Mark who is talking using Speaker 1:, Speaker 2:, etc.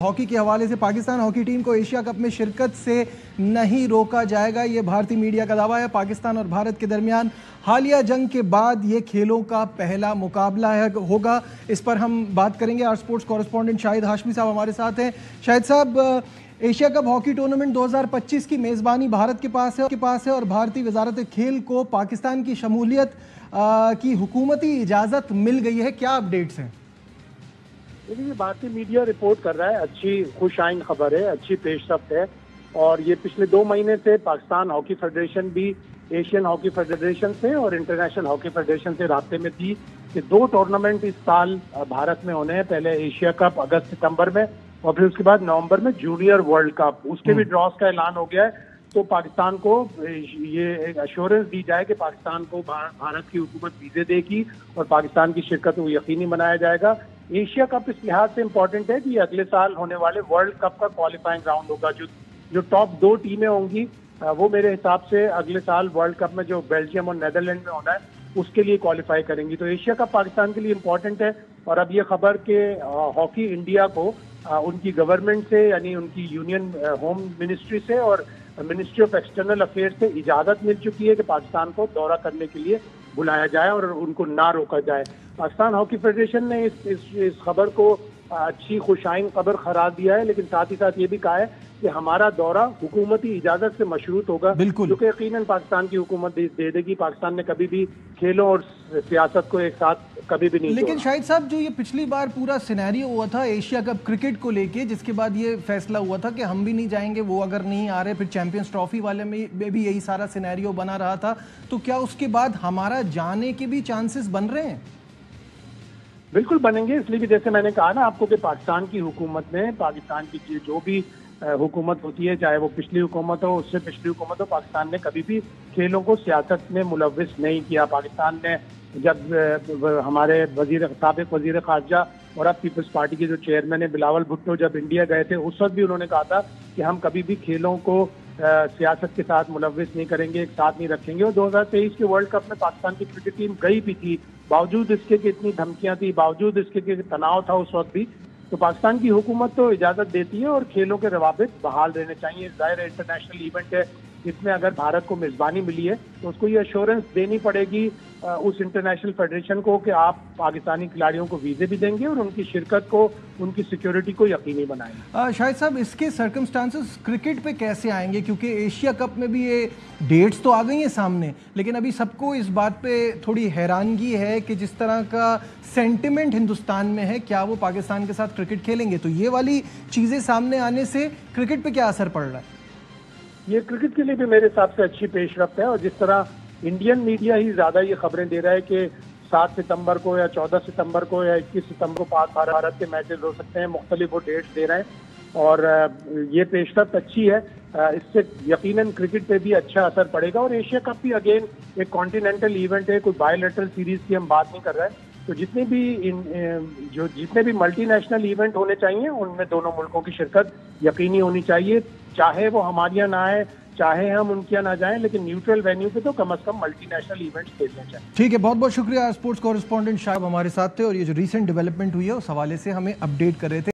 Speaker 1: Hockey के हवाले से पाकिस्तान हॉकी टीम को एशिया कप में शिरकत से नहीं रोका जाएगा, ये भारतीय मीडिया का दावा है। पाकिस्तान और भारत के दरमियान हालिया जंग के बाद ये खेलों का पहला मुकाबला होगा। इस पर हम बात करेंगे। Our sports correspondent Shahid Hashmi साहब हमारे साथ हैं। शाहिद साहब, एशिया कप हॉकी टूर्नामेंट 2025 की मेज़बानी भारत के पास है और भारतीय वजारत खेल को पाकिस्तान की शमूलियत की हुकूमती इजाज़त मिल गई है। क्या अपडेट्स हैं?
Speaker 2: देखिए, भारतीय मीडिया रिपोर्ट कर रहा है, अच्छी खुश आइंद खबर है, अच्छी पेशरफ्त है। और ये पिछले 2 महीने से पाकिस्तान हॉकी फेडरेशन भी एशियन हॉकी फेडरेशन से और इंटरनेशनल हॉकी फेडरेशन से राब्ते में थी कि 2 टूर्नामेंट इस साल भारत में होने हैं। पहले एशिया कप अगस्त सितंबर में और फिर उसके बाद नवंबर में जूनियर वर्ल्ड कप। उसके भी ड्रॉस का ऐलान हो गया है। तो पाकिस्तान को ये एक अश्योरेंस दी जाए कि पाकिस्तान को भारत की हुकूमत वीज़े देगी और पाकिस्तान की शिरकत को यकीनी बनाया जाएगा। एशिया कप इस लिहाज से इम्पोर्टेंट है कि ये अगले साल होने वाले वर्ल्ड कप का क्वालिफाइंग राउंड होगा। जो टॉप 2 टीमें होंगी वो मेरे हिसाब से अगले साल वर्ल्ड कप में जो बेल्जियम और नेदरलैंड में होना है उसके लिए क्वालिफाई करेंगी। तो एशिया कप पाकिस्तान के लिए इम्पोर्टेंट है। और अब ये खबर कि हॉकी इंडिया को उनकी गवर्नमेंट से यानी उनकी यूनियन होम मिनिस्ट्री से और मिनिस्ट्री ऑफ एक्सटर्नल अफेयर्स से इजाज़त मिल चुकी है कि पाकिस्तान को दौरा करने के लिए बुलाया जाए और उनको ना रोका जाए। पाकिस्तान हॉकी फेडरेशन ने इस खबर को अच्छी खुशाइन खबर करार दिया है, लेकिन साथ ही साथ ये भी कहा है कि हमारा दौरा हुकूमती इजाज़त से मशरूत होगा, जो कि यकीनन पाकिस्तान की हुकूमत दे देगी। पाकिस्तान ने कभी भी खेलों और सियासत को एक साथ कभी भी नहीं।
Speaker 1: लेकिन शाहिद साहब, जो ये पिछली बार पूरा सिनेरियो हुआ था एशिया कप क्रिकेट को लेके, जिसके बाद ये फैसला हुआ था कि हम भी नहीं जाएंगे, वो अगर नहीं आ रहे, फिर चैंपियंस ट्रॉफी वाले में भी यही सारा सिनेरियो बना रहा था, तो क्या उसके बाद हमारा जाने के भी चांसेस बन रहे हैं?
Speaker 2: बिल्कुल बनेंगे, इसलिए कि जैसे मैंने कहा ना आपको कि पाकिस्तान की हुकूमत ने, पाकिस्तान की जो भी हुकूमत होती है, चाहे वो पिछली हुकूमत हो, उससे पिछली हुकूमत हो, पाकिस्तान ने कभी भी खेलों को सियासत में मुलव्विस नहीं किया। पाकिस्तान ने जब हमारे साबिक वजीर खारजा और अब पीपल्स पार्टी के जो चेयरमैन है बिलावल भुट्टो जब इंडिया गए थे, उस वक्त भी उन्होंने कहा था कि हम कभी भी खेलों को सियासत के साथ मुलव्विस नहीं करेंगे, एक साथ नहीं रखेंगे। और 2023 के वर्ल्ड कप में पाकिस्तान की क्रिकेट टीम गई भी थी, बावजूद इसके कि इतनी धमकियां थी, बावजूद इसके कि तनाव था उस वक्त भी। तो पाकिस्तान की हुकूमत तो इजाज़त देती है और खेलों के रवाबित बहाल रहने चाहिए। ज़ाहिर इंटरनेशनल इवेंट है, इसमें अगर भारत को मेज़बानी मिली है तो उसको ये अश्योरेंस देनी पड़ेगी उस इंटरनेशनल फेडरेशन को कि आप पाकिस्तानी खिलाड़ियों को वीज़े भी देंगे और उनकी शिरकत को, उनकी सिक्योरिटी को यकीनी बनाएंगे।
Speaker 1: शाहिद साहब, इसके सर्कमस्टांसेस क्रिकेट पे कैसे आएंगे? क्योंकि एशिया कप में भी ये डेट्स तो आ गई हैं सामने, लेकिन अभी सबको इस बात पे थोड़ी हैरानगी है कि जिस तरह का सेंटिमेंट हिंदुस्तान में है, क्या वो पाकिस्तान के साथ क्रिकेट खेलेंगे? तो ये वाली चीज़ें सामने आने से क्रिकेट पे क्या असर पड़ रहा है?
Speaker 2: ये क्रिकेट के लिए भी मेरे हिसाब से अच्छी पेशरफ्त है। और जिस तरह इंडियन मीडिया ही ज़्यादा ये खबरें दे रहा है कि 7 सितंबर को या 14 सितंबर को या 21 सितंबर को पाक भारत के मैचेस हो सकते हैं, मुख्तलिफ वो डेट्स दे रहे हैं और ये पेशरफ्त अच्छी है। इससे यकीनन क्रिकेट पे भी अच्छा असर पड़ेगा। और एशिया कप भी अगेन एक कॉन्टिनेंटल इवेंट है, कोई बायलैटरल सीरीज की हम बात नहीं कर रहे हैं। तो जितने भी मल्टीनेशनल इवेंट होने चाहिए उनमें दोनों मुल्कों की शिरकत यकीनी होनी चाहिए, चाहे वो हमारे यहाँ ना आए, चाहे हम उनके यहाँ ना जाएं, लेकिन न्यूट्रल वेन्यू पे तो कम से कम मल्टीनेशनल इवेंट्स खेलने चाहिए।
Speaker 1: ठीक है, बहुत बहुत शुक्रिया। स्पोर्ट्स कॉरेस्पॉन्डेंट शाहिद हमारे साथ थे और ये जो रीसेंट डेवलपमेंट हुई है उस हवाले से हमें अपडेट कर रहे थे।